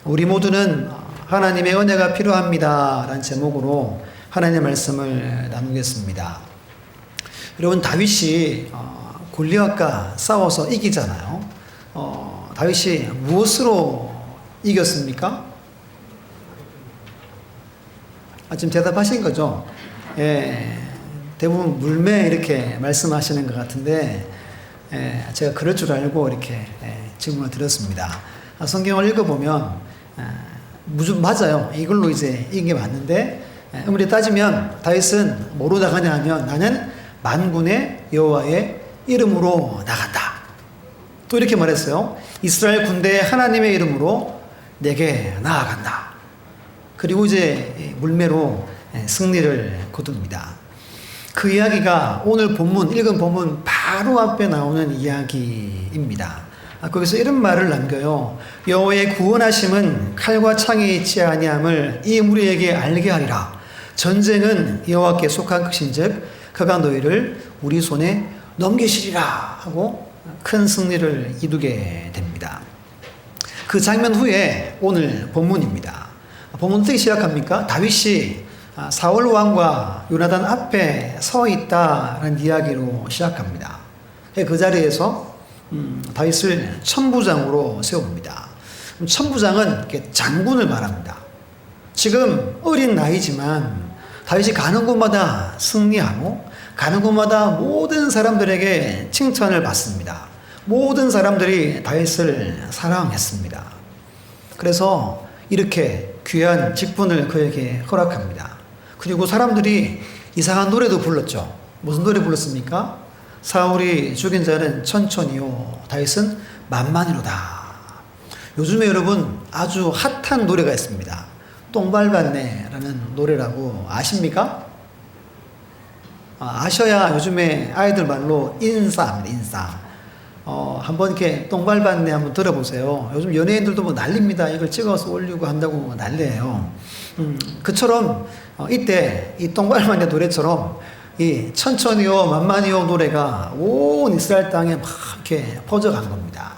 우리 모두는 하나님의 은혜가 필요합니다 라는 제목으로 하나님의 말씀을 나누겠습니다. 여러분, 다윗이 골리앗과 싸워서 이기잖아요. 다윗이 무엇으로 이겼습니까? 지금 대답하신 거죠? 예, 대부분 물매 이렇게 말씀하시는 것 같은데, 제가 그럴 줄 알고 이렇게 질문을 드렸습니다. 성경을 읽어보면 맞아요. 이걸로 이제 이긴 게 맞는데, 아무리 따지면 다윗은 뭐로 나가냐 하면 나는 만군의 여호와의 이름으로 나간다. 또 이렇게 말했어요. 이스라엘 군대의 하나님의 이름으로 내게 나아간다. 그리고 이제 물매로 승리를 거둡니다. 그 이야기가 오늘 읽은 본문 바로 앞에 나오는 이야기입니다. 거기서 이런 말을 남겨요. 여호와의 구원하심은 칼과 창이 있지 아니함을 이 무리에게 알게 하리라. 전쟁은 여호와께 속한 것인즉 그가 너희를 우리 손에 넘기시리라 하고 큰 승리를 이루게 됩니다. 그 장면 후에 오늘 본문입니다. 본문 어떻게 시작합니까? 다윗이 사울 왕과 요나단 앞에 서 있다라는 이야기로 시작합니다. 그 자리에서 다윗을 천부장으로 세웁니다. 천부장은 장군을 말합니다. 지금 어린 나이지만 다윗이 가는 곳마다 승리하고 가는 곳마다 모든 사람들에게 칭찬을 받습니다. 모든 사람들이 다윗을 사랑했습니다. 그래서 이렇게 귀한 직분을 그에게 허락합니다. 그리고 사람들이 이상한 노래도 불렀죠. 무슨 노래 불렀습니까? 사울이 죽인 자는 천천히요, 다윗은 만만히로다. 요즘에 여러분 아주 핫한 노래가 있습니다. 똥 밟았네 라는 노래라고 아십니까? 아셔야 요즘에 아이들 말로 인싸입니다. 인싸. 한번 이렇게 똥 밟았네 한번 들어보세요. 요즘 연예인들도 뭐 난립니다. 이걸 찍어서 올리고 한다고 난리예요. 그처럼 이때 이 똥 밟았네 노래처럼 이 천천히요 만만히요 노래가 온 이스라엘 땅에 막 이렇게 퍼져간 겁니다.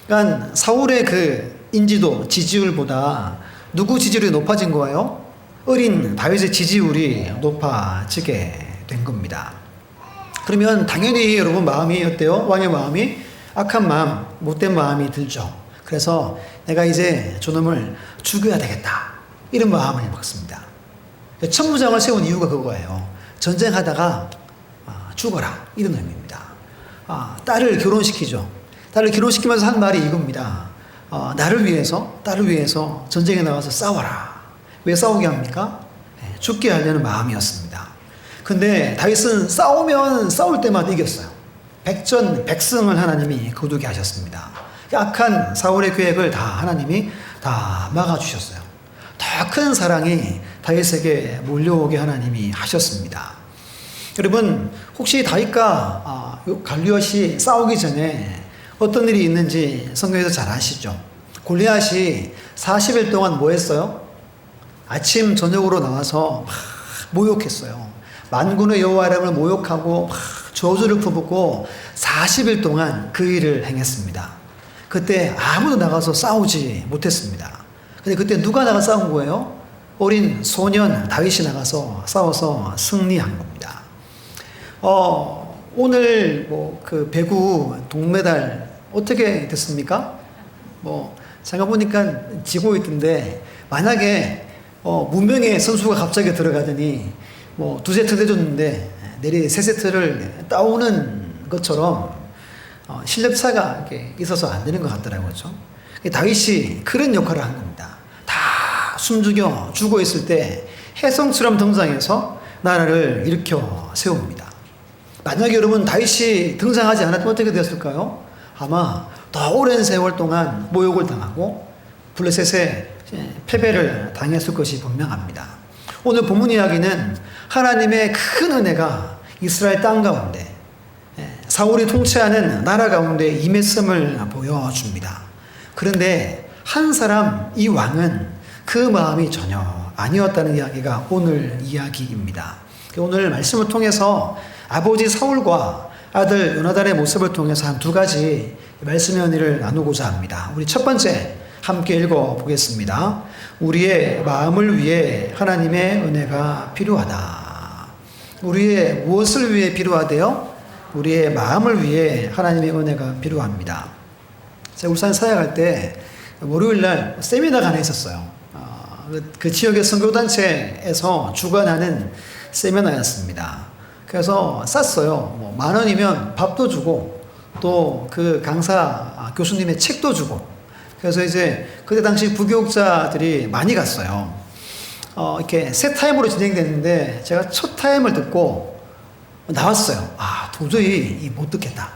그러니까 사울의 그 인지도, 지지율보다 누구 지지율이 높아진 거예요? 어린 다윗의 지지율이 높아지게 된 겁니다. 그러면 당연히 여러분 마음이 어때요? 왕의 마음이 악한 마음, 못된 마음이 들죠. 그래서 내가 이제 저놈을 죽여야 되겠다, 이런 마음을 먹습니다. 천부장을 세운 이유가 그거예요. 전쟁하다가 죽어라, 이런 의미입니다. 딸을 결혼시키죠. 딸을 결혼시키면서 한 말이 이겁니다. 딸을 위해서 전쟁에 나가서 싸워라. 왜 싸우게 합니까? 죽게 하려는 마음이었습니다. 근데 다윗은 싸우면 싸울 때마다 이겼어요. 백전백승을 하나님이 거두게 하셨습니다. 악한 사울의 계획을 다 하나님이 다 막아주셨어요. 더 큰 사랑이 다윗에게 몰려오게 하나님이 하셨습니다. 여러분, 혹시 다윗과 갈리앗이 싸우기 전에 어떤 일이 있는지 성경에서 잘 아시죠? 골리앗이 40일 동안 뭐 했어요? 아침 저녁으로 나와서 막 모욕했어요. 만군의 여호와 이름을 모욕하고 막 저주를 퍼붓고 40일 동안 그 일을 행했습니다. 그때 아무도 나가서 싸우지 못했습니다. 근데 그때 누가 나가 싸운 거예요? 어린 소년 다윗이 나가서 싸워서 승리한 겁니다. 오늘 그 배구 동메달 어떻게 됐습니까? 제가 보니까 지고 있던데, 만약에 무명의 선수가 갑자기 들어가더니 두 세트 내줬는데 내리 세 세트를 따오는 것처럼 실력 차가 이렇게 있어서 안 되는 것 같더라고요. 그렇죠? 다윗이 그런 역할을 한 겁니다. 다 숨죽여 죽어 있을 때 혜성처럼 등장해서 나라를 일으켜 세웁니다. 만약에 여러분 다윗이 등장하지 않았다면 어떻게 되었을까요? 아마 더 오랜 세월 동안 모욕을 당하고 블레셋에 패배를 당했을 것이 분명합니다. 오늘 본문 이야기는 하나님의 큰 은혜가 이스라엘 땅 가운데, 사울이 통치하는 나라 가운데 임했음을 보여줍니다. 그런데 한 사람, 이 왕은 그 마음이 전혀 아니었다는 이야기가 오늘 이야기입니다. 오늘 말씀을 통해서 아버지 사울과 아들 요나단의 모습을 통해서 한 두 가지 말씀의 은혜를 나누고자 합니다. 우리 첫 번째, 함께 읽어보겠습니다. 우리의 마음을 위해 하나님의 은혜가 필요하다. 우리의 무엇을 위해 필요하대요? 우리의 마음을 위해 하나님의 은혜가 필요합니다. 제가 울산 사역할 때 월요일날 세미나가 하나 있었어요. 그 지역의 선교단체에서 주관하는 세미나였습니다. 그래서 쌌어요. 10,000원이면 밥도 주고 또 그 강사 교수님의 책도 주고. 그래서 이제 그때 당시 부교육자들이 많이 갔어요. 이렇게 세 타임으로 진행됐는데 제가 첫 타임을 듣고 나왔어요. 도저히 못 듣겠다.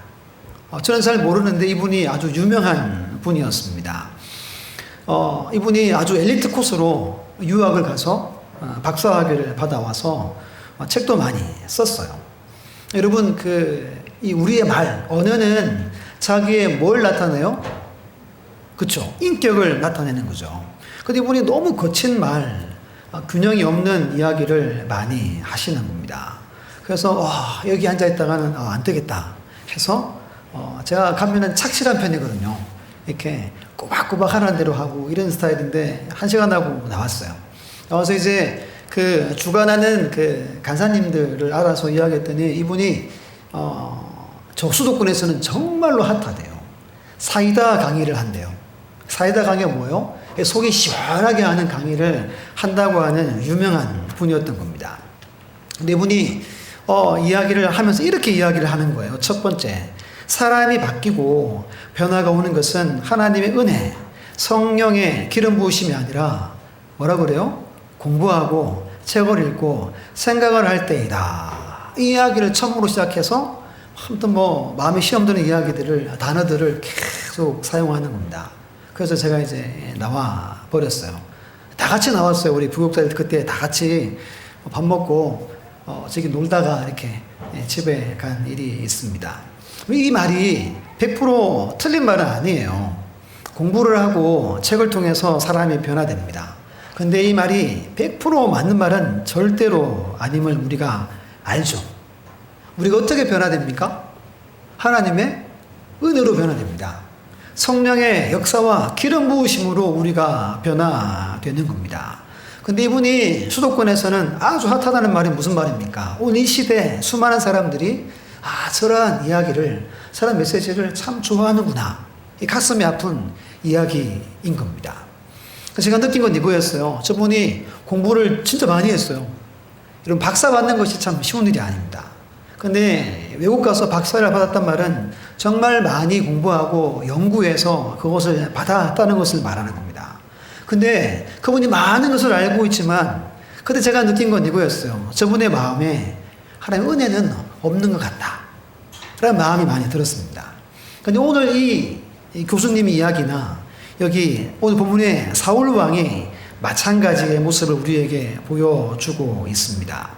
저는 잘 모르는데 이분이 아주 유명한 분이었습니다. 이분이 아주 엘리트 코스로 유학을 가서 박사학위를 받아와서 책도 많이 썼어요. 여러분, 이 우리의 말, 언어는 자기의 뭘 나타내요? 그쵸? 인격을 나타내는 거죠. 근데 이분이 너무 거친 말, 균형이 없는 이야기를 많이 하시는 겁니다. 그래서 여기 앉아있다가는 안 되겠다 해서 제가 가면은 착실한 편이거든요. 이렇게 꼬박꼬박 하라는 대로 하고 이런 스타일인데 1시간 하고 나왔어요. 나와서 이제 그 주관하는 그 간사님들을 알아서 이야기했더니 이분이 저 수도권에서는 정말로 핫하대요. 사이다 강의를 한대요. 사이다 강의가 뭐예요? 속이 시원하게 하는 강의를 한다고 하는 유명한 분이었던 겁니다. 근데 이분이 이야기를 하면서 이렇게 이야기를 하는 거예요. 첫 번째, 사람이 바뀌고 변화가 오는 것은 하나님의 은혜, 성령의 기름 부으심이 아니라 뭐라 그래요? 공부하고 책을 읽고 생각을 할 때이다. 이 이야기를 처음으로 시작해서 아무튼 마음에 시험 드는 이야기들을, 단어들을 계속 사용하는 겁니다. 그래서 제가 이제 나와 버렸어요. 다 같이 나왔어요. 우리 부교육자들 그때 다 같이 밥 먹고 저기 놀다가 이렇게 집에 간 일이 있습니다. 이 말이 100% 틀린 말은 아니에요. 공부를 하고 책을 통해서 사람이 변화됩니다. 근데 이 말이 100% 맞는 말은 절대로 아님을 우리가 알죠. 우리가 어떻게 변화됩니까? 하나님의 은혜로 변화됩니다. 성령의 역사와 기름 부으심으로 우리가 변화되는 겁니다. 근데 이분이 수도권에서는 아주 핫하다는 말이 무슨 말입니까? 오늘 이 시대 수많은 사람들이 저러한 이야기를, 저러한 메시지를 참 좋아하는구나. 이 가슴이 아픈 이야기인 겁니다. 제가 느낀 건 이거였어요. 저분이 공부를 진짜 많이 했어요. 이런 박사 받는 것이 참 쉬운 일이 아닙니다. 근데 외국 가서 박사를 받았단 말은 정말 많이 공부하고 연구해서 그것을 받았다는 것을 말하는 겁니다. 근데 그분이 많은 것을 알고 있지만 그때 제가 느낀 건 이거였어요. 저분의 마음에 하나님의 은혜는 없는 것 같다. 그런 마음이 많이 들었습니다. 근데 오늘 이 교수님의 이야기나 여기 오늘 본문의 사울 왕이 마찬가지의 모습을 우리에게 보여주고 있습니다.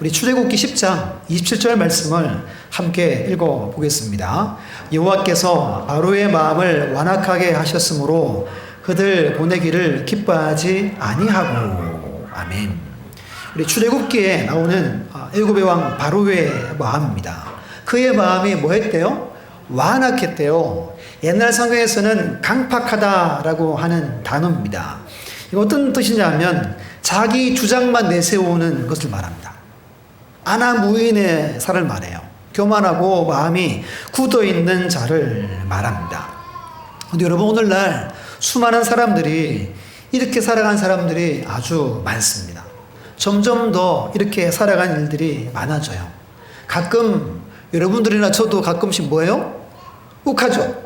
우리 출애굽기 10장 27절 말씀을 함께 읽어보겠습니다. 여호와께서 바로의 마음을 완악하게 하셨으므로 그들 보내기를 기뻐하지 아니하고. 아멘. 우리 출애굽기에 나오는 애굽의 왕 바로의 마음입니다. 그의 마음이 뭐 했대요? 완악했대요. 옛날 성경에서는 강팍하다라고 하는 단어입니다. 이거 어떤 뜻이냐면 자기 주장만 내세우는 것을 말합니다. 아나무인의 사를 말해요. 교만하고 마음이 굳어있는 자를 말합니다. 근데 여러분, 오늘날 수많은 사람들이 이렇게 살아가는 사람들이 아주 많습니다. 점점 더 이렇게 살아가는 일들이 많아져요. 가끔 여러분들이나 저도 가끔씩 뭐예요? 욱하죠.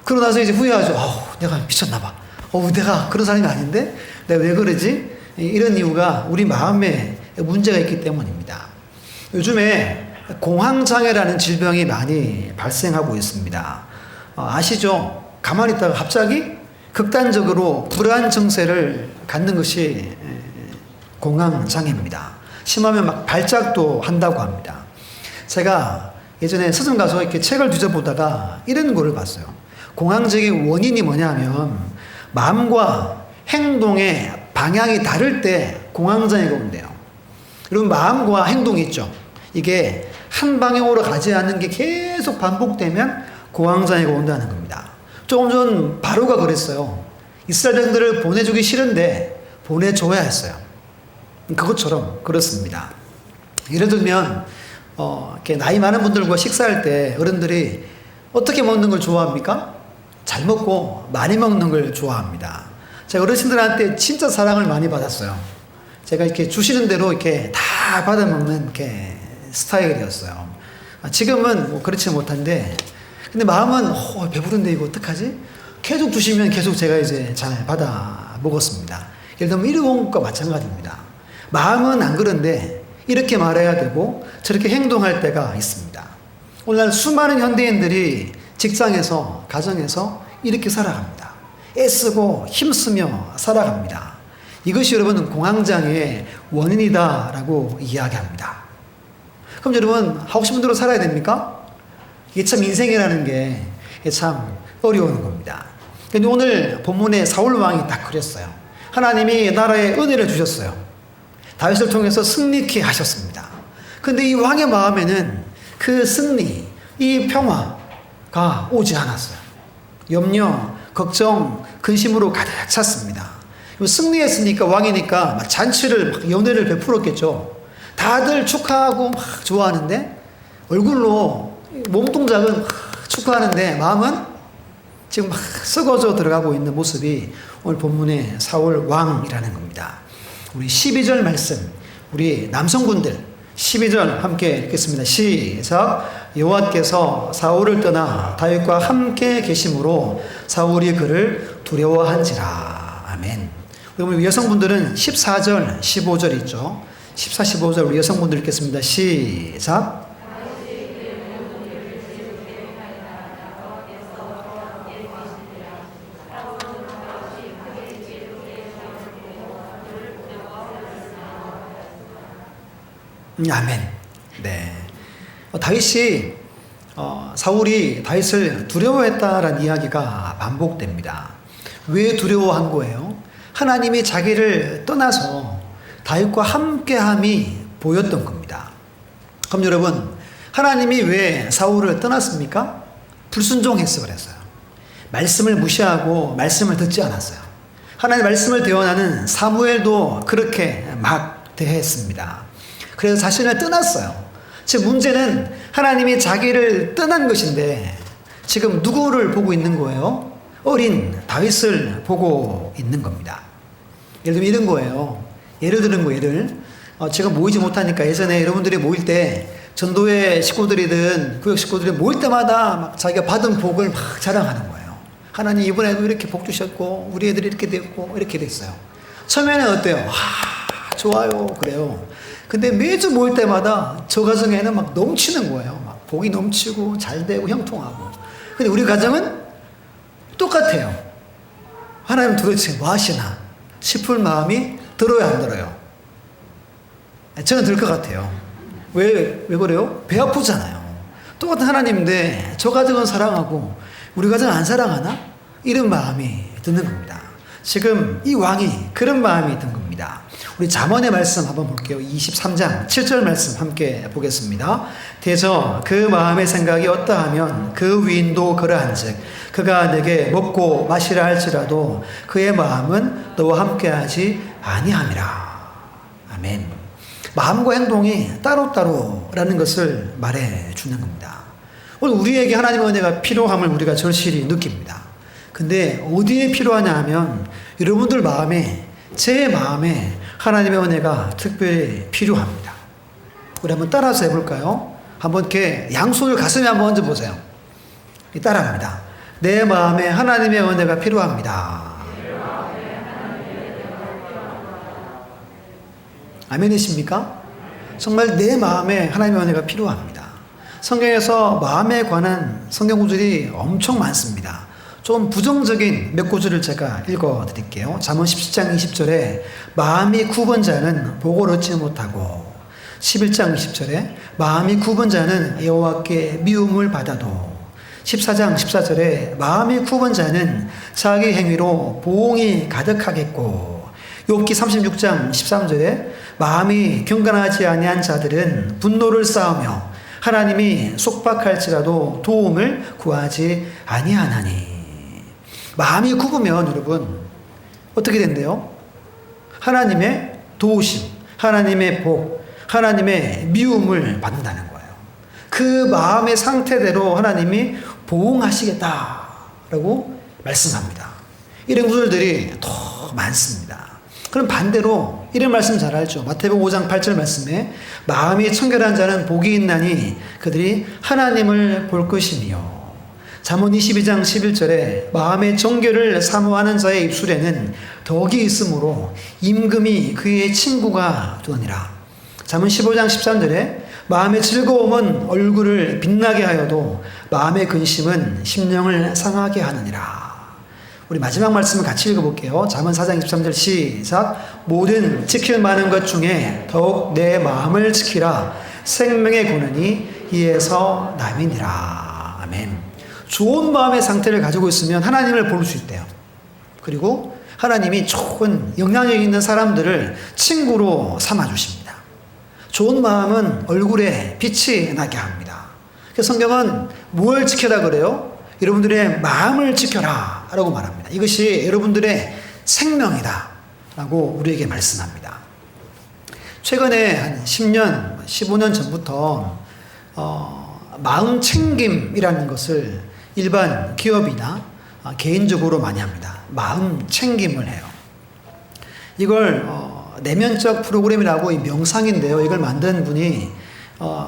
그러고 나서 이제 후회하죠. 내가 미쳤나봐. 내가 그런 사람이 아닌데? 내가 왜 그러지? 이런 이유가 우리 마음에 문제가 있기 때문입니다. 요즘에 공황장애라는 질병이 많이 발생하고 있습니다. 아시죠? 가만히 있다가 갑자기 극단적으로 불안 증세를 갖는 것이 공황장애입니다. 심하면 막 발작도 한다고 합니다. 제가 예전에 서점 가서 이렇게 책을 뒤져보다가 이런 거를 봤어요. 공황장애의 원인이 뭐냐면 마음과 행동의 방향이 다를 때 공황장애가 온대요. 여러분, 마음과 행동이 있죠. 이게 한 방향으로 가지 않는 게 계속 반복되면 공황장애가 온다는 겁니다. 조금 전 바로가 그랬어요. 이스라엘 백성들을 보내주기 싫은데 보내줘야 했어요. 그것처럼 그렇습니다. 예를 들면 이렇게 나이 많은 분들과 식사할 때 어른들이 어떻게 먹는 걸 좋아합니까? 잘 먹고 많이 먹는 걸 좋아합니다. 제가 어르신들한테 진짜 사랑을 많이 받았어요. 제가 이렇게 주시는 대로 이렇게 다 받아 먹는 이렇게 스타일이었어요. 지금은 뭐 그렇지 못한데, 근데 마음은 배부른데 이거 어떡하지? 계속 주시면 계속 제가 이제 잘 받아 먹었습니다. 예를 들면 일본과 마찬가지입니다. 마음은 안 그런데 이렇게 말해야 되고 저렇게 행동할 때가 있습니다. 오늘날 수많은 현대인들이 직장에서, 가정에서 이렇게 살아갑니다. 애쓰고 힘쓰며 살아갑니다. 이것이 여러분 공황장애의 원인이다라고 이야기합니다. 그럼 여러분 하고 싶은 대로 살아야 됩니까? 이게 참 인생이라는 게 참 어려운 겁니다. 근데 오늘 본문에 사울 왕이 딱 그랬어요. 하나님이 나라에 은혜를 주셨어요. 다윗을 통해서 승리케 하셨습니다. 근데 이 왕의 마음에는 그 승리, 이 평화가 오지 않았어요. 염려, 걱정, 근심으로 가득 찼습니다. 승리했으니까 왕이니까 막 잔치를 막 연회를 베풀었겠죠. 다들 축하하고 막 좋아하는데 얼굴로 몸동작은 막 축하하는데 마음은 지금 막 썩어져 들어가고 있는 모습이 오늘 본문의 사울 왕이라는 겁니다. 우리 12절 말씀, 우리 남성분들 12절 함께 읽겠습니다. 시작. 여호와께서 사울을 떠나 다윗과 함께 계심으로 사울이 그를 두려워한지라. 아멘. 우리 여성분들은 14절, 15절 있죠. 14, 15절 우리 여성분들 읽겠습니다. 시작. 아멘. 네. 다윗이 사울이 다윗을 두려워했다라는 이야기가 반복됩니다. 왜 두려워한 거예요? 하나님이 자기를 떠나서 다윗과 함께함이 보였던 겁니다. 그럼 여러분, 하나님이 왜 사울을 떠났습니까? 불순종해서 그랬어요. 말씀을 무시하고 말씀을 듣지 않았어요. 하나님 말씀을 대언하는 사무엘도 그렇게 막 대했습니다. 그래서 자신을 떠났어요. 즉 문제는 하나님이 자기를 떠난 것인데 지금 누구를 보고 있는 거예요? 어린 다윗을 보고 있는 겁니다. 예를 들면 이런 거예요. 예를 드는 거 예를 제가 모이지 못하니까 예전에 여러분들이 모일 때 전도회 식구들이든 구역 식구들이 모일 때마다 막 자기가 받은 복을 막 자랑하는 거예요. 하나님 이번에도 이렇게 복 주셨고 우리 애들이 이렇게 됐고 이렇게 됐어요. 처음에는 어때요? 좋아요 그래요. 근데 매주 모일 때마다 저 가정에는 막 넘치는 거예요. 막 복이 넘치고 잘 되고 형통하고. 근데 우리 가정은 똑같아요. 하나님 도대체 뭐 하시나 싶을 마음이 들어요, 안 들어요? 저는 들 것 같아요. 왜 그래요? 배 아프잖아요. 똑같은 하나님인데 저 가정은 사랑하고 우리 가정은 안 사랑하나? 이런 마음이 드는 겁니다. 지금 이 왕이 그런 마음이 든 겁니다. 우리 잠언의 말씀 한번 볼게요. 23장 7절 말씀 함께 보겠습니다. 대저 그 마음의 생각이 어떠하면 그 위인도 그러한즉 그가 내게 먹고 마시라 할지라도 그의 마음은 너와 함께하지 아니함이라. 아멘. 마음과 행동이 따로따로라는 것을 말해주는 겁니다. 오늘 우리에게 하나님의 은혜가 필요함을 우리가 절실히 느낍니다. 근데 어디에 필요하냐 하면 여러분들 마음에, 제 마음에 하나님의 은혜가 특별히 필요합니다. 우리 한번 따라서 해볼까요? 한번 이렇게 양손을 가슴에 한번 얹어보세요. 따라합니다. 내 마음에 하나님의 은혜가 필요합니다. 아멘이십니까? 정말 내 마음에 하나님의 은혜가 필요합니다. 성경에서 마음에 관한 성경 구절이 엄청 많습니다. 좀 부정적인 몇 구절을 제가 읽어드릴게요. 잠언 17장 20절에 마음이 굽은 자는 복을 얻지 못하고 11장 20절에 마음이 굽은 자는 여호와께 미움을 받아도 14장 14절에 마음이 굽은 자는 자기 행위로 보응이 가득하겠고 욥기 36장 13절에 마음이 경건하지 아니한 자들은 분노를 쌓으며 하나님이 속박할지라도 도움을 구하지 아니하나니. 마음이 굽으면 여러분 어떻게 된대요? 하나님의 도우심, 하나님의 복, 하나님의 미움을 받는다는 거예요. 그 마음의 상태대로 하나님이 보응하시겠다라고 말씀합니다. 이런 구절들이 더 많습니다. 그럼 반대로 이런 말씀 잘 알죠. 마태복음 5장 8절 말씀에 마음이 청결한 자는 복이 있나니 그들이 하나님을 볼 것이며, 잠언 22장 11절에 마음의 정결을 사모하는 자의 입술에는 덕이 있으므로 임금이 그의 친구가 되느니라. 잠언 15장 13절에 마음의 즐거움은 얼굴을 빛나게 하여도 마음의 근심은 심령을 상하게 하느니라. 우리 마지막 말씀을 같이 읽어볼게요. 잠언 4장 23절 시작. 모든 지킬 만한 것 중에 더욱 내 마음을 지키라. 생명의 근원이 이에서 남이니라. 아멘. 좋은 마음의 상태를 가지고 있으면 하나님을 볼 수 있대요. 그리고 하나님이 좋은 영향력 있는 사람들을 친구로 삼아주십니다. 좋은 마음은 얼굴에 빛이 나게 합니다. 그래서 성경은 뭘 지켜라 그래요? 여러분들의 마음을 지켜라 라고 말합니다. 이것이 여러분들의 생명이다 라고 우리에게 말씀합니다. 최근에 한 10년, 15년 전부터 마음 챙김이라는 것을 일반 기업이나 개인적으로 많이 합니다. 마음 챙김을 해요. 이걸 내면적 프로그램이라고, 이 명상인데요. 이걸 만든 분이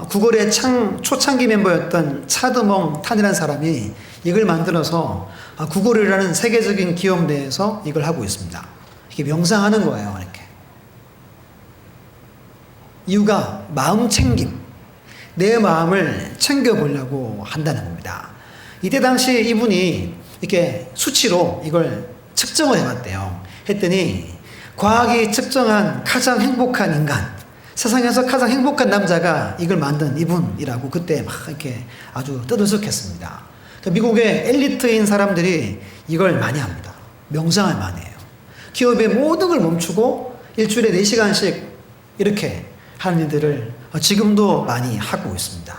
구글의 초창기 멤버였던 차드몽 탄이라는 사람이 이걸 만들어서 구글이라는 세계적인 기업 내에서 이걸 하고 있습니다. 이게 명상하는 거예요. 이렇게. 이유가 마음 챙김, 내 마음을 챙겨보려고 한다는 겁니다. 이때 당시 이분이 이렇게 수치로 이걸 측정을 해봤대요. 했더니 과학이 측정한 가장 행복한 인간, 세상에서 가장 행복한 남자가 이걸 만든 이분이라고 그때 막 이렇게 아주 떠들썩했습니다. 미국의 엘리트인 사람들이 이걸 많이 합니다. 명상을 많이 해요. 기업의 모든 걸 멈추고 일주일에 4시간씩 이렇게 하는 일들을 지금도 많이 하고 있습니다.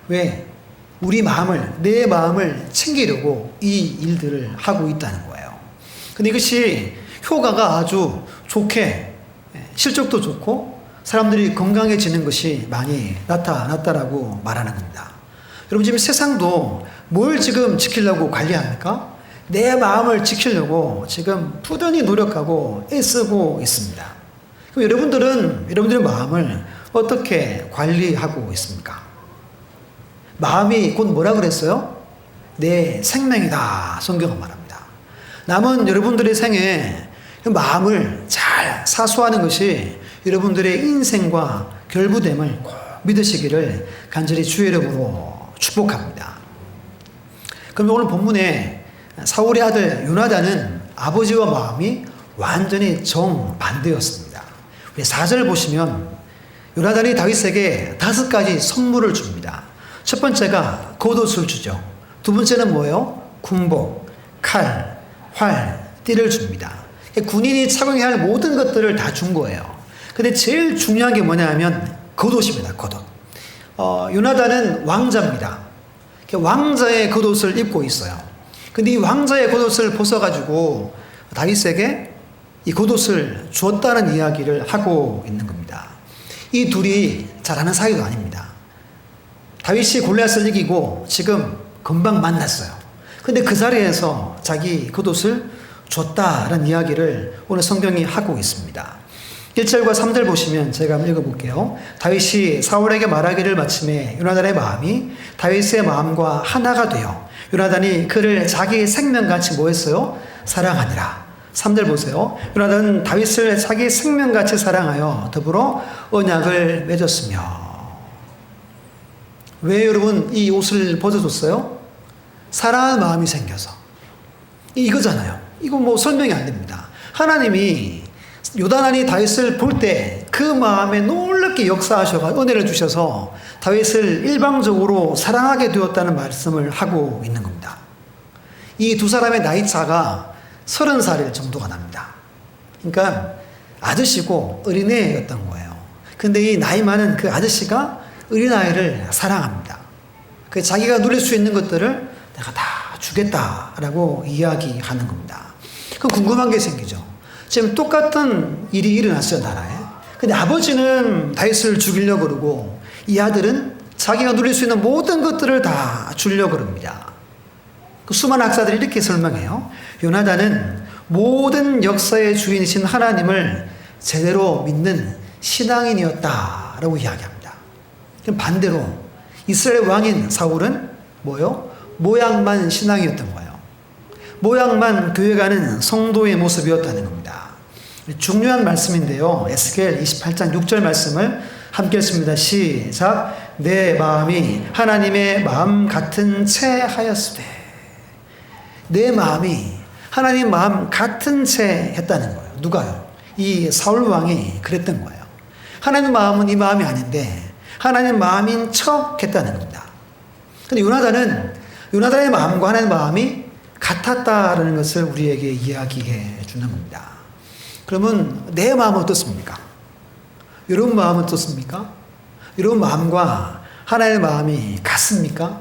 왜? 우리 마음을, 내 마음을 챙기려고 이 일들을 하고 있다는 거예요. 근데 이것이 효과가 아주 좋게, 실적도 좋고 사람들이 건강해지는 것이 많이 나타났다라고 말하는 겁니다. 여러분, 지금 세상도 뭘 지금 지키려고 관리합니까? 내 마음을 지키려고 지금 부단히 노력하고 애쓰고 있습니다. 그럼 여러분들의 마음을 어떻게 관리하고 있습니까? 마음이 곧 뭐라 그랬어요? 내 생명이다. 성경은 말합니다. 남은 여러분들의 생에 마음을 잘 사수하는 것이 여러분들의 인생과 결부됨을 꼭 믿으시기를 간절히 주의 이름으로 축복합니다. 그럼 오늘 본문에 사울의 아들 요나단은 아버지와 마음이 완전히 정반대였습니다. 우리 4절 보시면 요나단이 다윗에게 5가지 선물을 줍니다. 첫 번째가 겉옷을 주죠. 두 번째는 뭐예요? 군복, 칼, 활, 띠를 줍니다. 군인이 착용해야 할 모든 것들을 다 준 거예요. 근데 제일 중요한 게 뭐냐면 겉옷입니다. 겉옷. 요나단은 왕자입니다. 왕자의 겉옷을 입고 있어요. 근데 이 왕자의 겉옷을 벗어가지고 다윗에게 이 겉옷을 주었다는 이야기를 하고 있는 겁니다. 이 둘이 잘하는 사이도 아닙니다. 다윗이 골리앗을 이기고 지금 금방 만났어요. 근데 그 자리에서 자기 겉옷을 줬다라는 이야기를 오늘 성경이 하고 있습니다. 1절과 3절 보시면 제가 한번 읽어볼게요. 다윗이 사울에게 말하기를 마침에 요나단의 마음이 다윗의 마음과 하나가 되어 요나단이 그를 자기 생명같이 뭐 했어요? 사랑하니라. 3절 보세요. 요나단은 다윗을 자기 생명같이 사랑하여 더불어 언약을 맺었으며. 왜 여러분 이 옷을 벗어줬어요? 사랑하는 마음이 생겨서. 이거잖아요. 이거 뭐 설명이 안 됩니다. 하나님이 요나단이 다윗을 볼 때 그 마음에 놀랍게 역사하셔서 은혜를 주셔서 다윗을 일방적으로 사랑하게 되었다는 말씀을 하고 있는 겁니다. 이 두 사람의 나이 차가 30살 정도가 납니다. 그러니까 아저씨고 어린애였던 거예요. 근데 이 나이 많은 그 아저씨가 어린아이를 사랑합니다. 그 자기가 누릴 수 있는 것들을 내가 다 주겠다라고 이야기하는 겁니다. 그럼 궁금한 게 생기죠. 지금 똑같은 일이 일어났어요, 나라에. 근데 아버지는 다윗을 죽이려고 그러고 이 아들은 자기가 누릴 수 있는 모든 것들을 다 주려고 그럽니다. 그 수많은 학자들이 이렇게 설명해요. 요나단은 모든 역사의 주인이신 하나님을 제대로 믿는 신앙인이었다라고 이야기합니다. 그럼 반대로 이스라엘 왕인 사울은 뭐요? 모양만 신앙이었던 거예요. 모양만 교회 가는 성도의 모습이었다는 겁니다. 중요한 말씀인데요. 에스겔 28장 6절 말씀을 함께 읽습니다. 시작. 내 마음이 하나님의 마음 같은 채 하였으되. 내 마음이 하나님 마음 같은 채 했다는 거예요. 누가요? 이 사울 왕이 그랬던 거예요. 하나님 마음은 이 마음이 아닌데 하나님 마음인 척 했다는 겁니다. 근데 요나단의 마음과 하나님의 마음이 같았다라는 것을 우리에게 이야기해 주는 겁니다. 그러면 내 마음은 어떻습니까? 여러분 마음은 어떻습니까? 여러분 마음과 하나님의 마음이 같습니까?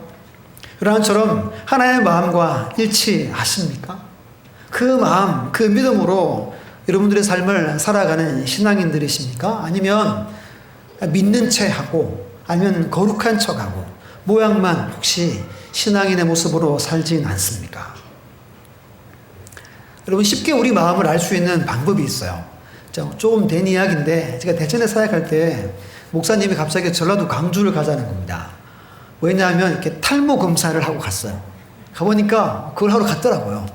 요나단처럼 하나님의 마음과 일치하십니까? 그 마음, 그 믿음으로 여러분들의 삶을 살아가는 신앙인들이십니까? 아니면 믿는 채 하고 아니면 거룩한 척하고 모양만 혹시 신앙인의 모습으로 살진 않습니까? 여러분 쉽게 우리 마음을 알 수 있는 방법이 있어요. 조금 된 이야기인데 제가 대전에 사역할 때 목사님이 갑자기 전라도 광주를 가자는 겁니다. 왜냐하면 이렇게 탈모 검사를 하고 갔어요. 가보니까 그걸 하러 갔더라고요.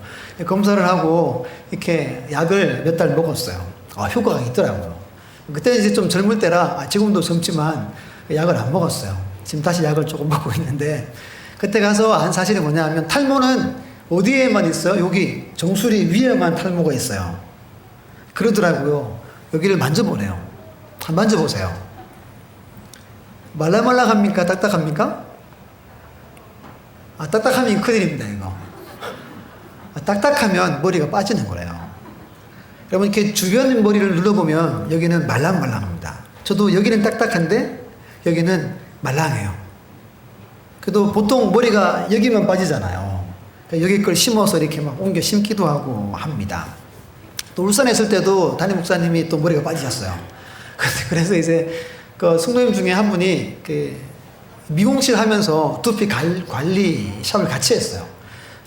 검사를 하고 이렇게 약을 몇 달 먹었어요. 효과가 있더라고요. 그때 이제 좀 젊을 때라 지금도 젊지만 약을 안 먹었어요. 지금 다시 약을 조금 먹고 있는데 그때 가서 한 사실이 뭐냐면 탈모는 어디에만 있어요? 여기 정수리 위에만 탈모가 있어요. 그러더라고요. 여기를 만져보래요. 한번 만져보세요. 말랑말랑합니까? 딱딱합니까? 딱딱하면 큰일입니다, 이거. 딱딱하면 머리가 빠지는 거래요. 여러분, 이렇게 주변 머리를 눌러보면 여기는 말랑말랑합니다. 저도 여기는 딱딱한데 여기는 말랑해요. 그래도 보통 머리가 여기만 빠지잖아요. 그러니까 여기 걸 심어서 이렇게 막 옮겨 심기도 하고 합니다. 또 울산에 있을 때도 담임 목사님이 또 머리가 빠지셨어요. 그래서 이제 그 성도님 중에 한 분이 그 미용실 하면서 두피 관리 샵을 같이 했어요.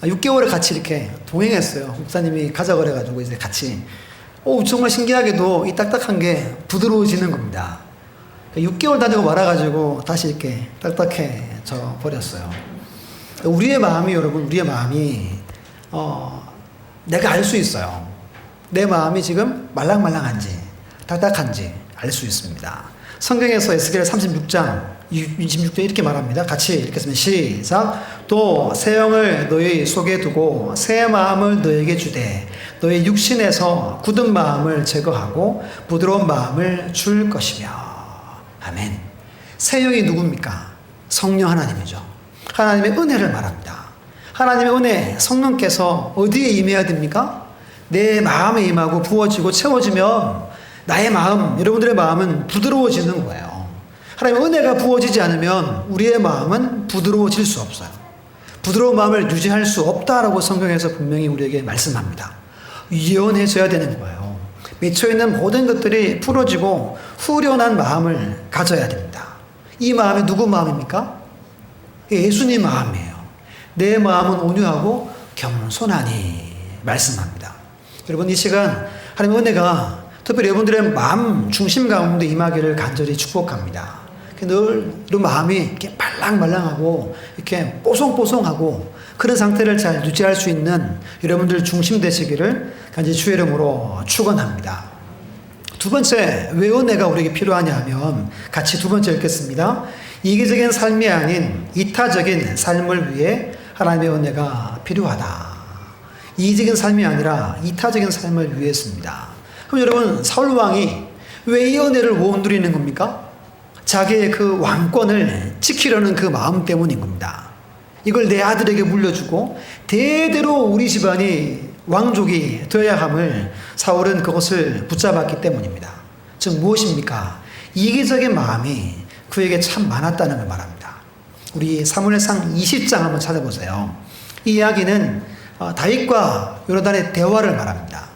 6개월을 같이 이렇게 동행했어요. 목사님이 가자 그래가지고 이제 같이. 정말 신기하게도 이 딱딱한 게 부드러워지는 겁니다. 6개월 다니고 말아가지고 다시 이렇게 딱딱해져 버렸어요. 우리의 마음이 여러분, 우리의 마음이 내가 알 수 있어요. 내 마음이 지금 말랑말랑한지 딱딱한지 알 수 있습니다. 성경에서 에스겔 36장 26절 이렇게 말합니다. 같이 읽겠습니다. 시작. 또 새 영을 너희 속에 두고 새 마음을 너에게 주되 너희 육신에서 굳은 마음을 제거하고 부드러운 마음을 줄 것이며. 아멘. 새 영이 누굽니까? 성령 하나님이죠. 하나님의 은혜를 말합니다. 하나님의 은혜, 성령께서 어디에 임해야 됩니까? 내 마음에 임하고 부어지고 채워지면 나의 마음, 여러분들의 마음은 부드러워지는 거예요. 하나님의 은혜가 부어지지 않으면 우리의 마음은 부드러워질 수 없어요. 부드러운 마음을 유지할 수 없다라고 성경에서 분명히 우리에게 말씀합니다. 유연해져야 되는 거예요. 미쳐있는 모든 것들이 풀어지고 후련한 마음을 가져야 됩니다. 이 마음이 누구 마음입니까? 예수님 마음이에요. 내 마음은 온유하고 겸손하니 말씀합니다. 여러분, 이 시간 하나님의 은혜가 특별히 여러분들의 마음 중심 가운데 임하기를 간절히 축복합니다. 늘 마음이 이렇게 말랑말랑하고 이렇게 뽀송뽀송하고 그런 상태를 잘 유지할 수 있는 여러분들 중심 되시기를 간절히 주의 이름으로 축원합니다. 두 번째, 왜 은혜가 우리에게 필요하냐 하면 같이 두 번째 읽겠습니다. 이기적인 삶이 아닌 이타적인 삶을 위해 하나님의 은혜가 필요하다. 이기적인 삶이 아니라 이타적인 삶을 위해서입니다. 그럼 여러분, 사울 왕이 왜 이 은혜를 못 누리는 겁니까? 자기의 그 왕권을 지키려는 그 마음 때문인 겁니다. 이걸 내 아들에게 물려주고 대대로 우리 집안이 왕족이 되어야 함을 사울은 그것을 붙잡았기 때문입니다. 즉 무엇입니까? 이기적인 마음이 그에게 참 많았다는 걸 말합니다. 우리 사무엘상 20장 한번 찾아보세요. 이 이야기는 다윗과 요나단의 대화를 말합니다.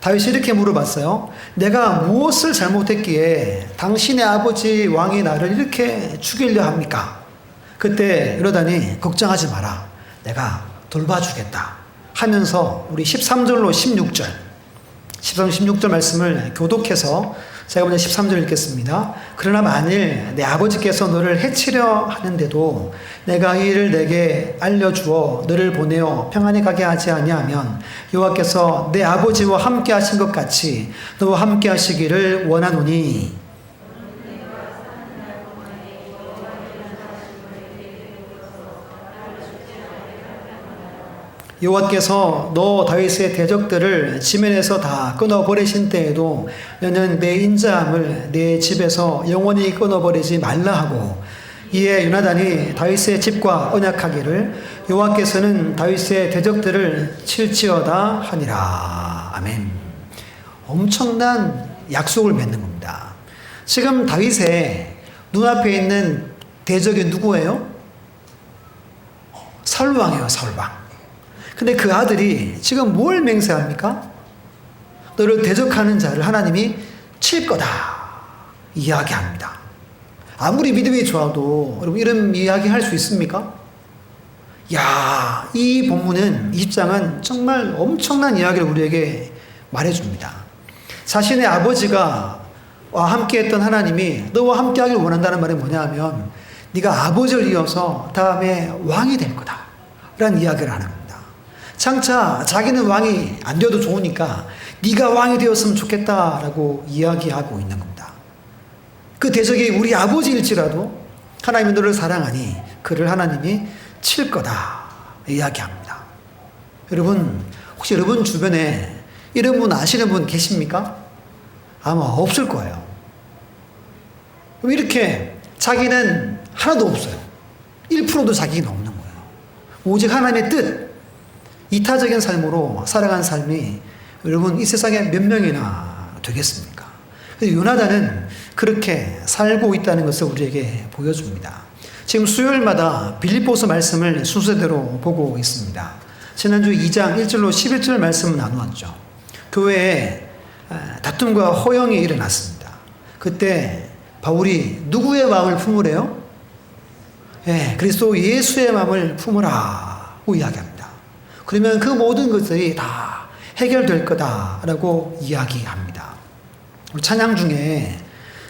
다윗이 이렇게 물어봤어요. 내가 무엇을 잘못했기에 당신의 아버지 왕이 나를 이렇게 죽이려 합니까? 그때 이러다니 걱정하지 마라. 내가 돌봐주겠다 하면서 우리 13절로 16절 13, 16절 말씀을 교독해서 제가 먼저 13절 읽겠습니다. 그러나 만일 내 아버지께서 너를 해치려 하는데도 내가 이 일을 내게 알려주어 너를 보내어 평안히 가게 하지 아니하면 여호와께서 내 아버지와 함께 하신 것 같이 너와 함께 하시기를 원하노니 여호와께서 너 다윗의 대적들을 지면에서 다 끊어버리신 때에도 너는 내 인자함을 내 집에서 영원히 끊어버리지 말라 하고 이에 요나단이 다윗의 집과 언약하기를 여호와께서는 다윗의 대적들을 칠지어다 하니라. 아멘. 엄청난 약속을 맺는 겁니다. 지금 다윗의 눈앞에 있는 대적이 누구예요? 사울왕이에요. 사울왕. 근데 그 아들이 지금 뭘 맹세합니까? 너를 대적하는 자를 하나님이 칠 거다 이야기합니다. 아무리 믿음이 좋아도 여러분 이런 이야기 할 수 있습니까? 야, 이 본문은 20장은 정말 엄청난 이야기를 우리에게 말해줍니다. 자신의 아버지가 함께 했던 하나님이 너와 함께 하길 원한다는 말이 뭐냐 하면 네가 아버지를 이어서 다음에 왕이 될 거다 라는 이야기를 하는 겁니다. 장차 자기는 왕이 안 되어도 좋으니까 네가 왕이 되었으면 좋겠다라고 이야기하고 있는 겁니다. 그 대적이 우리 아버지일지라도 하나님이 너를 사랑하니 그를 하나님이 칠 거다 이야기합니다. 여러분 혹시 여러분 주변에 이런 분 아시는 분 계십니까? 아마 없을 거예요. 이렇게 자기는 하나도 없어요. 1%도 자기는 없는 거예요. 오직 하나님의 뜻 이타적인 삶으로 살아간 삶이 여러분 이 세상에 몇 명이나 되겠습니까? 요나단은 그렇게 살고 있다는 것을 우리에게 보여줍니다. 지금 수요일마다 빌립보서 말씀을 순서대로 보고 있습니다. 지난주 2장 1절로 11절 말씀을 나누었죠. 교회에 다툼과 호영이 일어났습니다. 그때 바울이 누구의 마음을 품으래요? 그리스도 예수의 마음을 품으라고 이야기합니다. 그러면 그 모든 것들이 다 해결될 거다라고 이야기합니다. 찬양 중에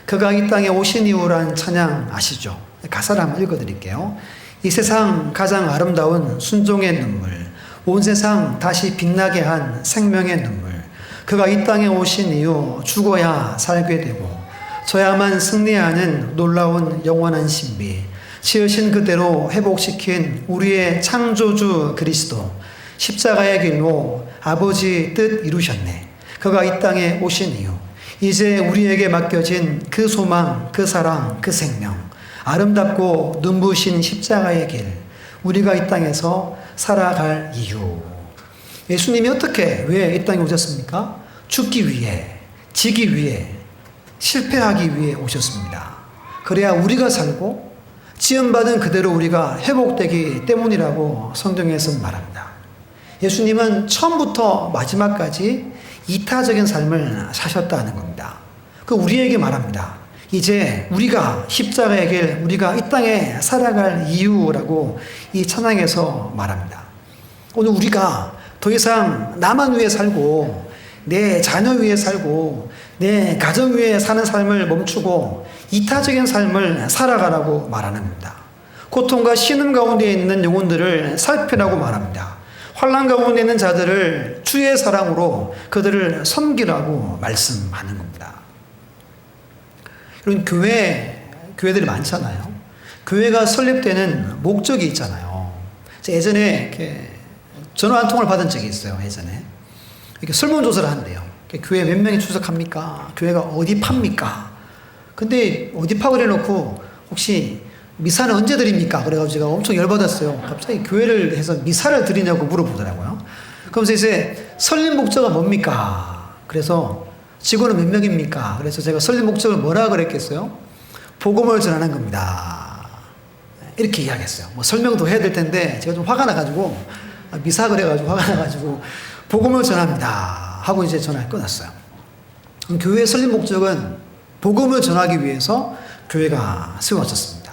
그가 이 땅에 오신 이후라는 찬양 아시죠? 가사를 한번 읽어드릴게요. 이 세상 가장 아름다운 순종의 눈물, 온 세상 다시 빛나게 한 생명의 눈물, 그가 이 땅에 오신 이후 죽어야 살게 되고 져야만 승리하는 놀라운 영원한 신비, 지으신 그대로 회복시킨 우리의 창조주 그리스도, 십자가의 길로 아버지 뜻 이루셨네. 그가 이 땅에 오신 이유, 이제 우리에게 맡겨진 그 소망, 그 사랑, 그 생명, 아름답고 눈부신 십자가의 길, 우리가 이 땅에서 살아갈 이유. 예수님이 어떻게 왜 이 땅에 오셨습니까? 죽기 위해, 지기 위해, 실패하기 위해 오셨습니다. 그래야 우리가 살고 지음받은 그대로 우리가 회복되기 때문이라고 성경에서 말합니다. 예수님은 처음부터 마지막까지 이타적인 삶을 사셨다는 겁니다. 그 우리에게 말합니다. 이제 우리가 십자가의 길, 우리가 이 땅에 살아갈 이유라고 이 찬양에서 말합니다. 오늘 우리가 더 이상 나만 위해 살고 내 자녀 위해 살고 내 가정 위해 사는 삶을 멈추고 이타적인 삶을 살아가라고 말하는 겁니다. 고통과 신음 가운데 있는 영혼들을 살피라고 말합니다. 환난 가운데 있는 자들을 주의 사랑으로 그들을 섬기라고 말씀하는 겁니다. 이런 교회들이 많잖아요. 교회가 설립되는 목적이 있잖아요. 제가 예전에 이렇게 전화 한 통을 받은 적이 있어요. 예전에 이렇게 설문조사를 한대요. 교회 몇 명이 출석합니까? 교회가 어디 팝니까? 근데 어디 팝을 해놓고 혹시 미사는 언제 드립니까? 그래가지고 제가 엄청 열받았어요. 갑자기 교회를 해서 미사를 드리냐고 물어보더라고요. 그러면서 이제 설립 목적은 뭡니까? 그래서 직원은 몇 명입니까? 그래서 제가 설립 목적을 뭐라 그랬겠어요? 복음을 전하는 겁니다. 이렇게 이야기했어요. 뭐 설명도 해야 될 텐데 제가 좀 화가 나가지고 미사 그래가지고 화가 나가지고 복음을 전합니다 하고 이제 전화를 끊었어요. 그럼 교회의 설립 목적은 복음을 전하기 위해서 교회가 세워졌습니다.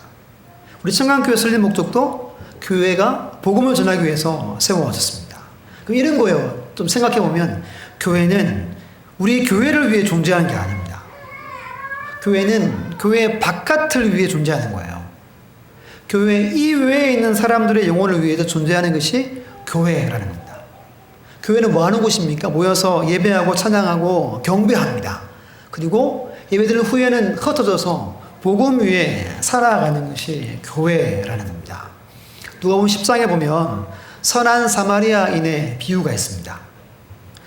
우리 청강교회 설립 목적도 교회가 복음을 전하기 위해서 세워졌습니다. 그럼 이런 거예요. 좀 생각해 보면 교회는 우리 교회를 위해 존재하는 게 아닙니다. 교회는 교회 바깥을 위해 존재하는 거예요. 교회 이외에 있는 사람들의 영혼을 위해서 존재하는 것이 교회라는 겁니다. 교회는 뭐 하는 곳입니까? 모여서 예배하고 찬양하고 경배합니다. 그리고 예배드린 후에는 흩어져서 복음 위에 살아가는 것이 교회라는 겁니다. 누가복음 10장에 보면 선한 사마리아인의 비유가 있습니다.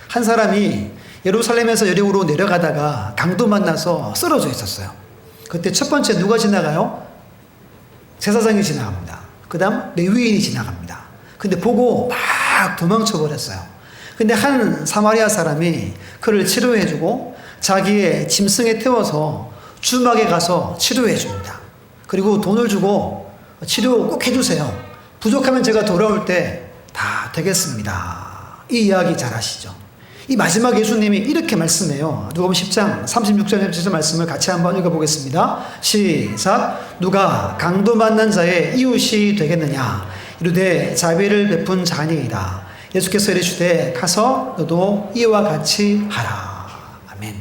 한 사람이 예루살렘에서 여리고로 내려가다가 강도 만나서 쓰러져 있었어요. 그때 첫 번째 누가 지나가요? 제사장이 지나갑니다. 그 다음 레위인이 지나갑니다. 근데 보고 막 도망쳐 버렸어요. 근데 한 사마리아 사람이 그를 치료해주고 자기의 짐승에 태워서 주막에 가서 치료해줍니다. 그리고 돈을 주고 치료 꼭 해주세요. 부족하면 제가 돌아올 때 다 되겠습니다. 이 이야기 잘 아시죠? 이 마지막 예수님이 이렇게 말씀해요. 누가복음 10장 36절 37절 말씀을 같이 한번 읽어보겠습니다. 시작. 누가 강도 만난 자의 이웃이 되겠느냐? 이르되 자비를 베푼 자니이다. 예수께서 이르시되 가서 너도 이와 같이 하라. 아멘.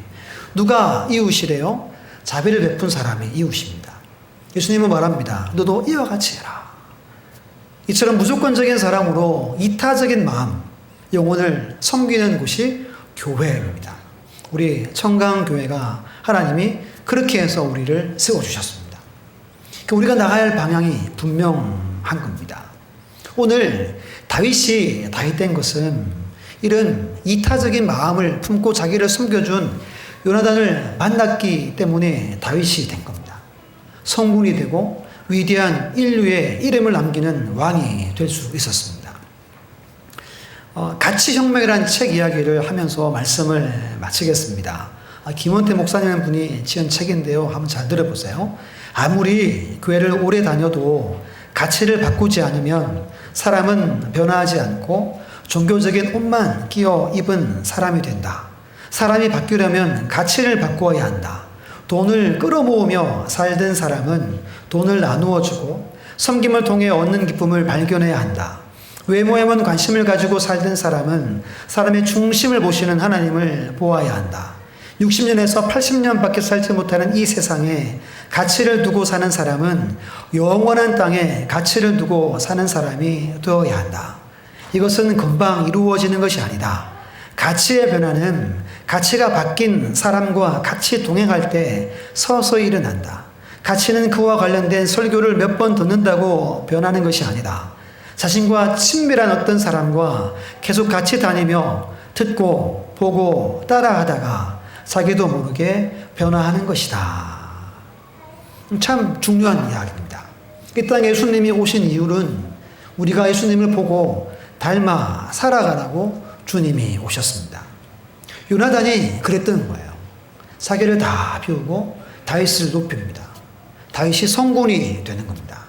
누가 이웃이래요? 자비를 베푼 사람이 이웃입니다. 예수님은 말합니다. 너도 이와 같이 해라. 이처럼 무조건적인 사랑으로 이타적인 마음, 영혼을 섬기는 곳이 교회입니다. 우리 청강교회가 하나님이 그렇게 해서 우리를 세워주셨습니다. 우리가 나가야 할 방향이 분명한 겁니다. 오늘 다윗이 다윗된 것은 이런 이타적인 마음을 품고 자기를 숨겨준 요나단을 만났기 때문에 다윗이 된 겁니다. 성군이 되고 위대한 인류의 이름을 남기는 왕이 될 수 있었습니다. 가치혁명이라는 책 이야기를 하면서 말씀을 마치겠습니다. 김원태 목사님 분이 지은 책인데요. 한번 잘 들어보세요. 아무리 교회를 오래 다녀도 가치를 바꾸지 않으면 사람은 변화하지 않고 종교적인 옷만 끼어 입은 사람이 된다. 사람이 바뀌려면 가치를 바꾸어야 한다. 돈을 끌어모으며 살던 사람은 돈을 나누어 주고 섬김을 통해 얻는 기쁨을 발견해야 한다. 외모에만 관심을 가지고 살던 사람은 사람의 중심을 보시는 하나님을 보아야 한다. 60년에서 80년밖에 살지 못하는 이 세상에 가치를 두고 사는 사람은 영원한 땅에 가치를 두고 사는 사람이 되어야 한다. 이것은 금방 이루어지는 것이 아니다. 가치의 변화는 가치가 바뀐 사람과 같이 동행할 때 서서히 일어난다. 가치는 그와 관련된 설교를 몇 번 듣는다고 변하는 것이 아니다. 자신과 친밀한 어떤 사람과 계속 같이 다니며 듣고 보고 따라하다가 자기도 모르게 변화하는 것이다. 참 중요한 이야기입니다. 이 땅에 예수님이 오신 이유는 우리가 예수님을 보고 닮아 살아가라고 주님이 오셨습니다. 요나단이 그랬던 거예요. 자기를 다 비우고 다윗을 높입니다. 다윗이 성군이 되는 겁니다.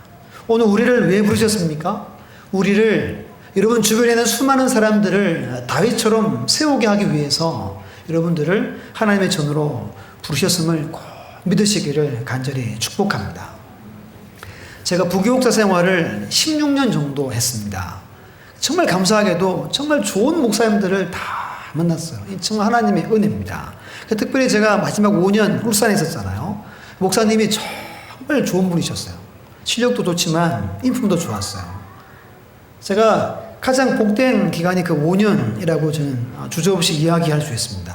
오늘 우리를 왜 부르셨습니까? 우리를, 여러분 주변에 있는 수많은 사람들을 다윗처럼 세우게 하기 위해서 여러분들을 하나님의 전으로 부르셨음을 꼭 믿으시기를 간절히 축복합니다. 제가 부교육사 생활을 16년 정도 했습니다. 정말 감사하게도 정말 좋은 목사님들을 다 만났어요. 정말 하나님의 은혜입니다. 특별히 제가 마지막 5년 울산에 있었잖아요. 목사님이 정말 좋은 분이셨어요. 실력도 좋지만 인품도 좋았어요. 제가 가장 복된 기간이 그 5년이라고 저는 주저없이 이야기할 수 있습니다.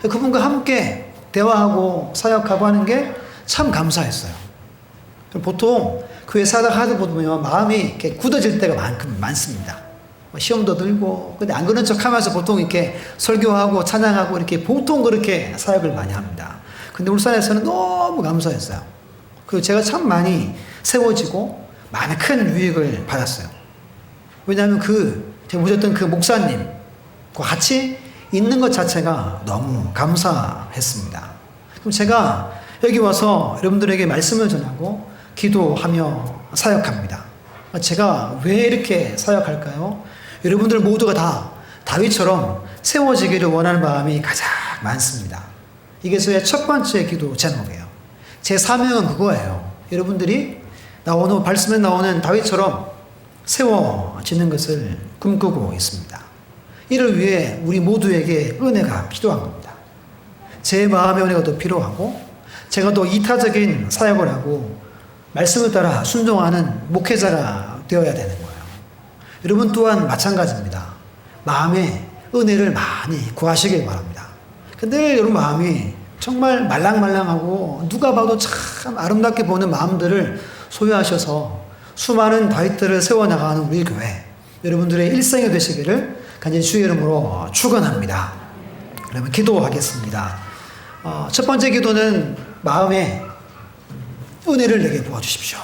그분과 함께 대화하고 사역하고 하는 게 참 감사했어요. 보통 교회 사역 하다 보면 마음이 이렇게 굳어질 때가 많습니다. 시험도 들고, 근데 안 그런 척 하면서 보통 이렇게 설교하고 찬양하고 이렇게 보통 그렇게 사역을 많이 합니다. 근데 울산에서는 너무 감사했어요. 그리고 제가 참 많이 세워지고 많은 큰 유익을 받았어요. 왜냐하면 제가 모셨던 그 목사님과 같이 있는 것 자체가 너무 감사했습니다. 그럼 제가 여기 와서 여러분들에게 말씀을 전하고 기도하며 사역합니다. 제가 왜 이렇게 사역할까요? 여러분들 모두가 다 다윗처럼 세워지기를 원하는 마음이 가장 많습니다. 이게 저의 첫 번째 기도 제목이에요. 제 사명은 그거예요. 여러분들이 오늘 말씀에 나오는 다윗처럼 세워지는 것을 꿈꾸고 있습니다. 이를 위해 우리 모두에게 은혜가 필요한 겁니다. 제 마음의 은혜가 더 필요하고, 제가 더 이타적인 사역을 하고 말씀을 따라 순종하는 목회자가 되어야 되는 거예요. 여러분 또한 마찬가지입니다. 마음에 은혜를 많이 구하시길 바랍니다. 근데 여러분 마음이 정말 말랑말랑하고 누가 봐도 참 아름답게 보는 마음들을 소유하셔서 수많은 다윗들을 세워나가는 우리 교회, 여러분들의 일생이 되시기를 간절히 주의 이름으로 축원합니다. 그러면 기도하겠습니다. 첫 번째 기도는 마음에 은혜를 내게 부어주십시오.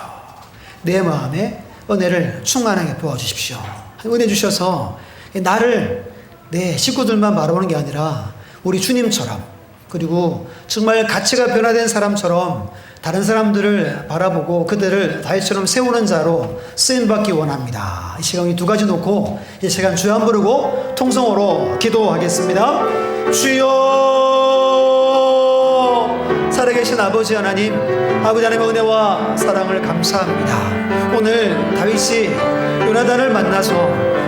내 마음에 은혜를 충만하게 부어주십시오. 은혜 주셔서 나를 내 식구들만 바라보는 게 아니라 우리 주님처럼, 그리고 정말 가치가 변화된 사람처럼 다른 사람들을 바라보고 그들을 다윗처럼 세우는 자로 쓰임받기 원합니다. 이 시간 이 두 가지 놓고 이 시간 주여 한 부르고 통성으로 기도하겠습니다. 주여, 살아계신 아버지 하나님, 아버지 하나님의 은혜와 사랑을 감사합니다. 오늘 다윗이 요나단을 만나서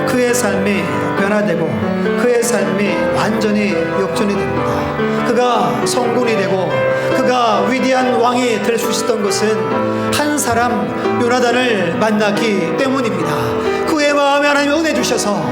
그의 삶이 변화되고 그의 삶이 완전히 역전이 됩니다. 그가 성군이 되고 그가 위대한 왕이 될 수 있었던 것은 한 사람 요나단을 만났기 때문입니다. 그의 마음에 하나님의 은혜 주셔서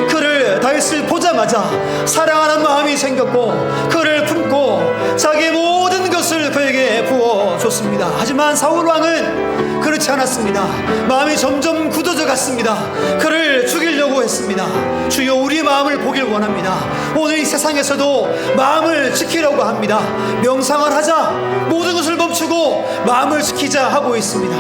그를 다윗을 보자마자 사랑하는 마음이 생겼고 그를 품고 자기의 모든 것을 그에게 부어줬습니다. 하지만 사울 왕은 그렇지 않았습니다. 마음이 점점 굳어져 갔습니다. 그를 죽이려고 했습니다. 주여, 우리 마음을 보길 원합니다. 오늘 이 세상에서도 마음을 지키려고 합니다. 명상을 하자, 모든 것을 멈추고 마음을 지키자 하고 있습니다.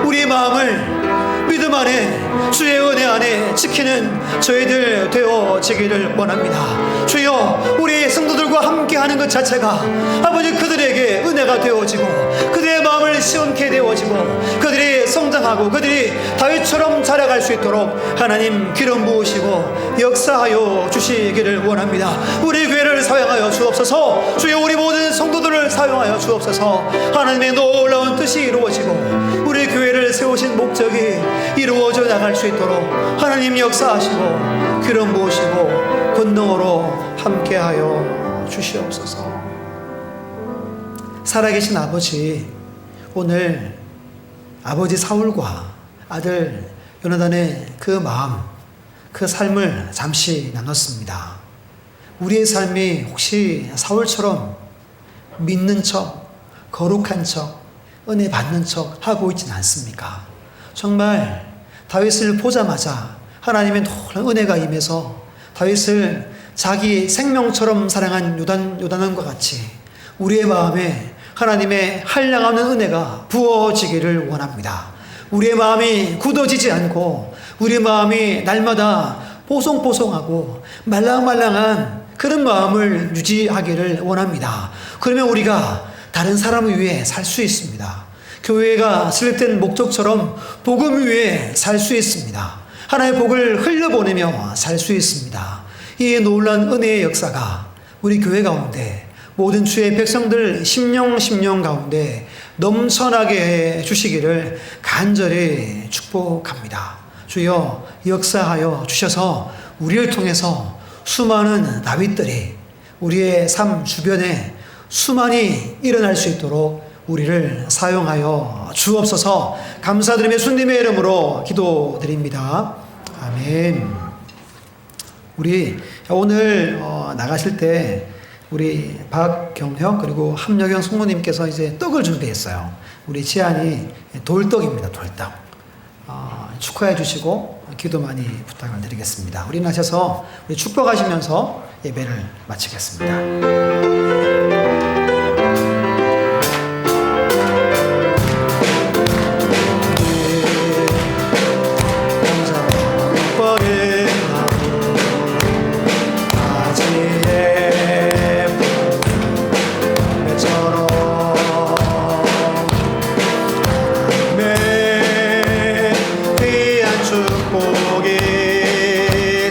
우리의 마음을 믿음 안에, 주의 은혜 안에 지키는 저희들 되어지기를 원합니다. 주여, 우리 성도들과 함께하는 것 자체가 아버지 그들에게 은혜가 되어지고 그들의 마음을 시원케 되어지고 그들이 성장하고 그들이 다윗처럼 자라갈 수 있도록 하나님 기름 부으시고 역사하여 주시기를 원합니다. 우리 교회를 사용하여 주옵소서. 주여, 우리 모든 성도들을 사용하여 주옵소서. 하나님의 놀라운 뜻이 이루어지고 우리 교회를 세우신 목적이 이루어져 나갈 수 있도록 하나님 역사하시고 기름 부으시고 권능으로 함께하여 주시옵소서. 살아계신 아버지, 오늘 아버지 사울과 아들 요나단의 그 마음, 그 삶을 잠시 나눴습니다. 우리의 삶이 혹시 사울처럼 믿는 척, 거룩한 척, 은혜 받는 척 하고 있지는 않습니까? 정말 다윗을 보자마자 하나님의 놀라운 은혜가 임해서 다윗을 자기 생명처럼 사랑한 요단왕과 같이 우리의 마음에 하나님의 한량없는 은혜가 부어지기를 원합니다. 우리의 마음이 굳어지지 않고 우리의 마음이 날마다 뽀송뽀송하고 말랑말랑한 그런 마음을 유지하기를 원합니다. 그러면 우리가 다른 사람을 위해 살 수 있습니다. 교회가 설립된 목적처럼 복음 위에 살 수 있습니다. 하나님의 복을 흘려보내며 살 수 있습니다. 이 놀라운 은혜의 역사가 우리 교회 가운데 모든 주의 백성들 심령 가운데 넘쳐나게 해 주시기를 간절히 축복합니다. 주여, 역사하여 주셔서 우리를 통해서 수많은 다윗들이 우리의 삶 주변에 수많이 일어날 수 있도록 우리를 사용하여 주옵소서. 감사드리며 주님의 이름으로 기도드립니다. 아멘. 우리 오늘 나가실 때 우리 박경혁 그리고 함여경 성모님께서 이제 떡을 준비했어요. 우리 지안이 돌떡입니다. 돌떡. 축하해 주시고 기도 많이 부탁을 드리겠습니다. 우리 나셔서 우리 축복하시면서 예배를 마치겠습니다. 축복의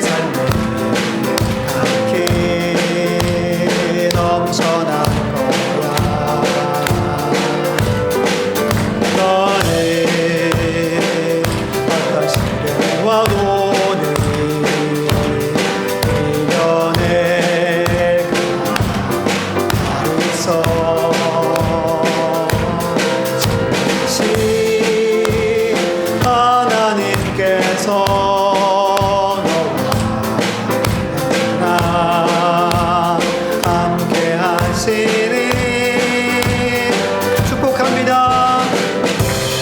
삶을 함께 하나님께서 너와 함께 하시니 축복합니다.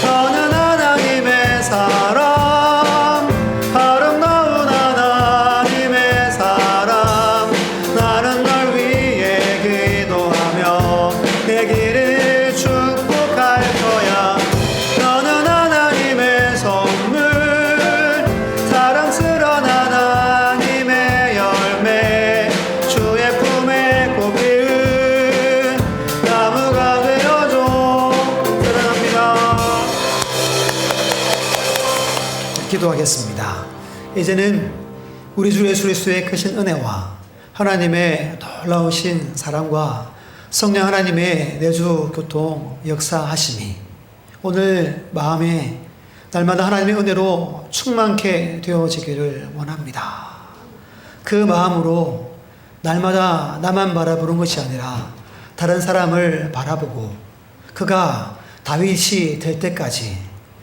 너는 하나님의 사람, 아름다운 하나님의 사람. 나는 널 위해 기도하며 내 길을 축복할 거야. 너는 하나님의 선물, 사랑스러운 하나님의 열매, 주의 품에 꼭 피운 나무가 되어줘. 사랑합니다. 기도하겠습니다. 이제는 우리 주 예수 그리스도의 크신 은혜와 하나님의 놀라우신 사랑과 성령 하나님의 내주 교통 역사하심이 오늘 마음에 날마다 하나님의 은혜로 충만케 되어지기를 원합니다. 그 마음으로 날마다 나만 바라보는 것이 아니라 다른 사람을 바라보고 그가 다윗이 될 때까지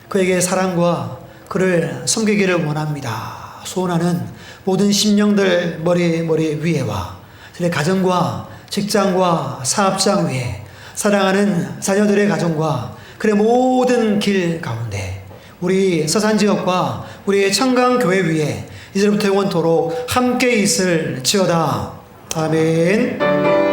그에게 사랑과 그를 섬기기를 원합니다. 소원하는 모든 심령들 머리 위에와 제 가정과 직장과 사업장 위에 사랑하는 자녀들의 가정과 그의 모든 길 가운데 우리 서산지역과 우리 청강교회 위에 이제부터 영원토록 함께 있을지어다. 아멘.